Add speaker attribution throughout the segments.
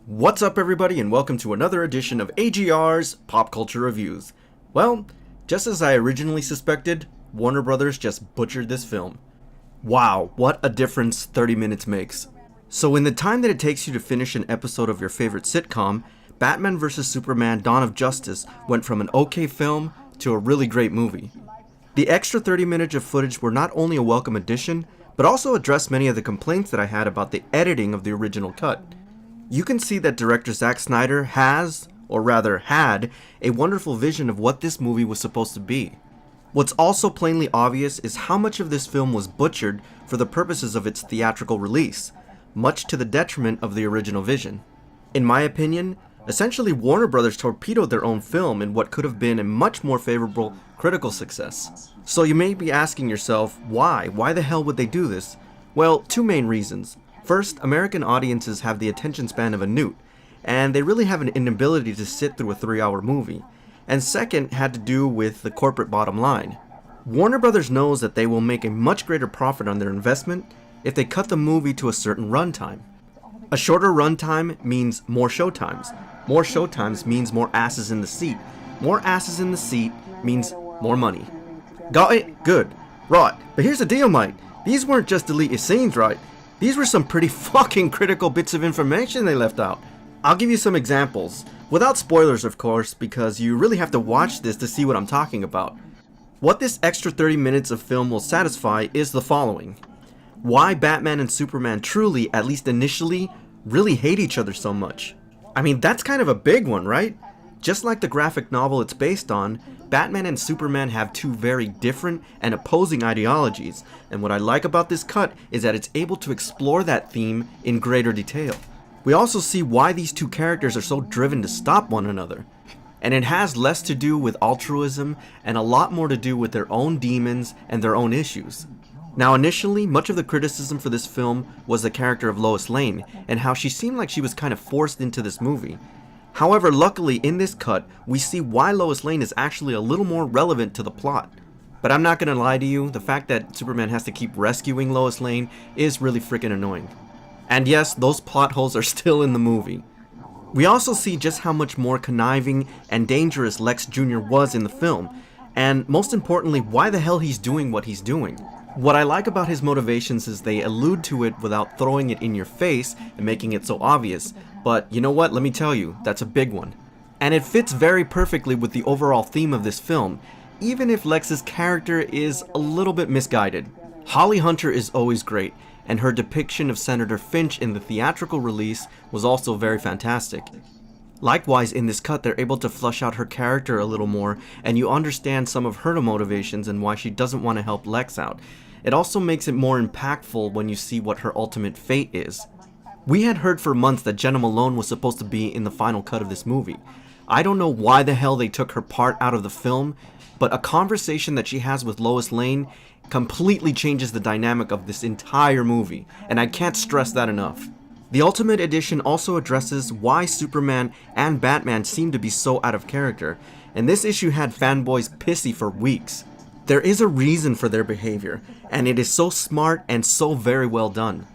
Speaker 1: What's up everybody and welcome to another edition of AGR's Pop Culture Reviews. Well, just as I originally suspected, Warner Brothers just butchered this film. Wow, what a difference 30 minutes makes. So in the time that it takes you to finish an episode of your favorite sitcom, Batman vs Superman: Dawn of Justice went from an okay film to a really great movie. The extra 30 minutes of footage were not only a welcome addition, but also addressed many of the complaints that I had about the editing of the original cut. You can see that director Zack Snyder has, or rather had, a wonderful vision of what this movie was supposed to be. What's also plainly obvious is how much of this film was butchered for the purposes of its theatrical release, much to the detriment of the original vision. In my opinion, essentially Warner Brothers torpedoed their own film in what could have been a much more favorable critical success. So you may be asking yourself, why? Why the hell would they do this? Well, two main reasons. First, American audiences have the attention span of a newt, and they really have an inability to sit through a 3-hour movie. And second had to do with the corporate bottom line. Warner Brothers knows that they will make a much greater profit on their investment if they cut the movie to a certain runtime. A shorter runtime means more showtimes. More showtimes means more asses in the seat. More asses in the seat means more money. Got it? Good. Right. But here's the deal, mate. These weren't just deleted scenes, right? These were some pretty fucking critical bits of information they left out. I'll give you some examples. Without spoilers, of course, because you really have to watch this to see what I'm talking about. What this extra 30 minutes of film will satisfy is the following. Why Batman and Superman truly, at least initially, really hate each other so much. I mean, that's kind of a big one, right? Just like the graphic novel it's based on, Batman and Superman have two very different and opposing ideologies, and what I like about this cut is that it's able to explore that theme in greater detail. We also see why these two characters are so driven to stop one another. And it has less to do with altruism and a lot more to do with their own demons and their own issues. Now initially, much of the criticism for this film was the character of Lois Lane and how she seemed like she was kind of forced into this movie. However, luckily in this cut, we see why Lois Lane is actually a little more relevant to the plot. But I'm not gonna lie to you, the fact that Superman has to keep rescuing Lois Lane is really freaking annoying. And yes, those plot holes are still in the movie. We also see just how much more conniving and dangerous Lex Jr. was in the film, and most importantly, why the hell he's doing what he's doing. What I like about his motivations is they allude to it without throwing it in your face and making it so obvious, but you know what, let me tell you, that's a big one. And it fits very perfectly with the overall theme of this film, even if Lex's character is a little bit misguided. Holly Hunter is always great, and her depiction of Senator Finch in the theatrical release was also very fantastic. Likewise, in this cut, they're able to flush out her character a little more, and you understand some of her motivations and why she doesn't want to help Lex out. It also makes it more impactful when you see what her ultimate fate is. We had heard for months that Jenna Malone was supposed to be in the final cut of this movie. I don't know why the hell they took her part out of the film, but a conversation that she has with Lois Lane completely changes the dynamic of this entire movie, and I can't stress that enough. The Ultimate Edition also addresses why Superman and Batman seem to be so out of character, and this issue had fanboys pissy for weeks. There is a reason for their behavior, and it is so smart and so very well done.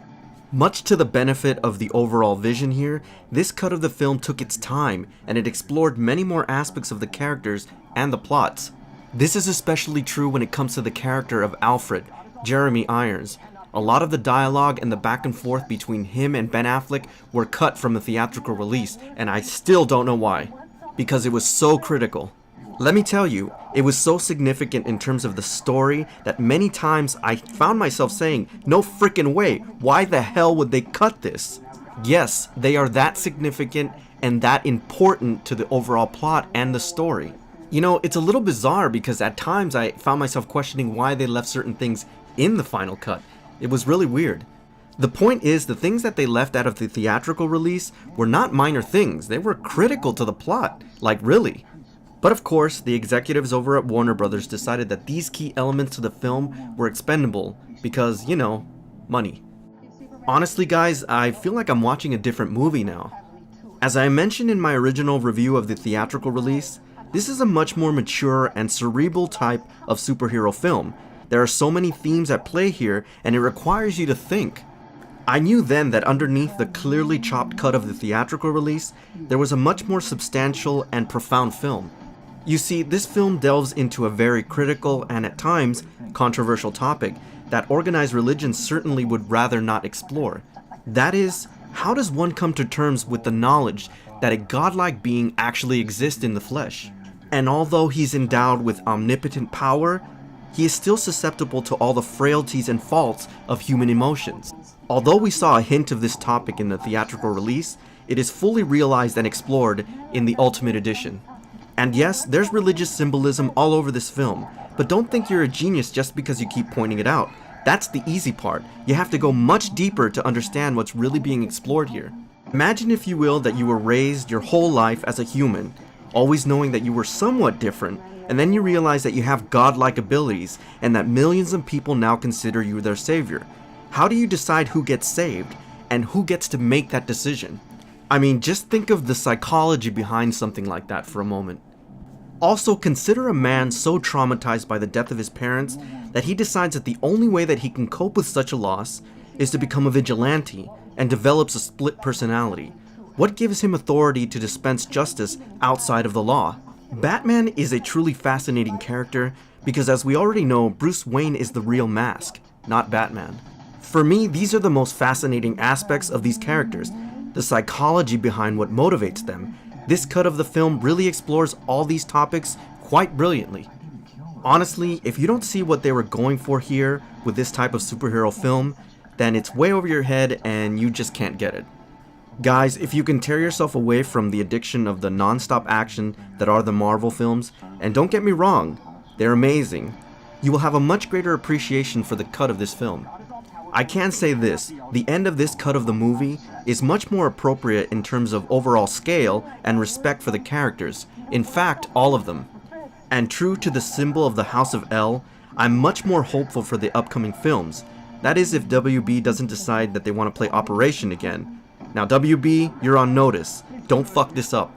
Speaker 1: Much to the benefit of the overall vision here, this cut of the film took its time, and it explored many more aspects of the characters and the plots. This is especially true when it comes to the character of Alfred, Jeremy Irons. A lot of the dialogue and the back and forth between him and Ben Affleck were cut from the theatrical release, and I still don't know why. Because it was so critical. Let me tell you, it was so significant in terms of the story that many times I found myself saying, no frickin' way, why the hell would they cut this? Yes, they are that significant and that important to the overall plot and the story. You know, it's a little bizarre because at times I found myself questioning why they left certain things in the final cut. It was really weird. The point is, the things that they left out of the theatrical release were not minor things, they were critical to the plot, like really. But of course, the executives over at Warner Brothers decided that these key elements to the film were expendable because, you know, money. Honestly guys, I feel like I'm watching a different movie now. As I mentioned in my original review of the theatrical release, this is a much more mature and cerebral type of superhero film. There are so many themes at play here, and it requires you to think. I knew then that underneath the clearly chopped cut of the theatrical release, there was a much more substantial and profound film. You see, this film delves into a very critical and at times controversial topic that organized religion certainly would rather not explore. That is, how does one come to terms with the knowledge that a godlike being actually exists in the flesh? And although he's endowed with omnipotent power, he is still susceptible to all the frailties and faults of human emotions. Although we saw a hint of this topic in the theatrical release, it is fully realized and explored in the Ultimate Edition. And yes, there's religious symbolism all over this film, but don't think you're a genius just because you keep pointing it out. That's the easy part. You have to go much deeper to understand what's really being explored here. Imagine, if you will, that you were raised your whole life as a human, always knowing that you were somewhat different, and then you realize that you have godlike abilities and that millions of people now consider you their savior. How do you decide who gets saved and who gets to make that decision? I mean, just think of the psychology behind something like that for a moment. Also, consider a man so traumatized by the death of his parents that he decides that the only way that he can cope with such a loss is to become a vigilante and develops a split personality. What gives him authority to dispense justice outside of the law? Batman is a truly fascinating character because, as we already know, Bruce Wayne is the real Mask, not Batman. For me, these are the most fascinating aspects of these characters, the psychology behind what motivates them. This cut of the film really explores all these topics quite brilliantly. Honestly, if you don't see what they were going for here with this type of superhero film, then it's way over your head and you just can't get it. Guys, if you can tear yourself away from the addiction of the non-stop action that are the Marvel films, and don't get me wrong, they're amazing, you will have a much greater appreciation for the cut of this film. I can say this, the end of this cut of the movie is much more appropriate in terms of overall scale and respect for the characters, in fact, all of them. And true to the symbol of the House of L, I'm much more hopeful for the upcoming films. That is, if WB doesn't decide that they want to play Operation again. Now WB, you're on notice. Don't fuck this up.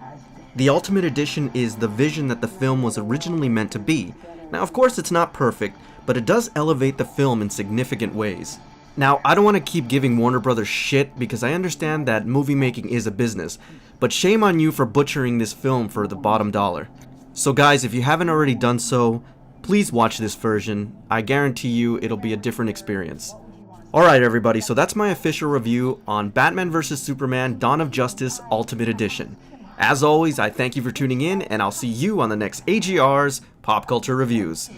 Speaker 1: The Ultimate Edition is the vision that the film was originally meant to be. Now of course it's not perfect, but it does elevate the film in significant ways. Now, I don't want to keep giving Warner Brothers shit because I understand that movie making is a business, but shame on you for butchering this film for the bottom dollar. So guys, if you haven't already done so, please watch this version. I guarantee you it'll be a different experience. Alright everybody, so that's my official review on Batman vs Superman Dawn of Justice Ultimate Edition. As always, I thank you for tuning in, and I'll see you on the next AGR's Pop Culture Reviews.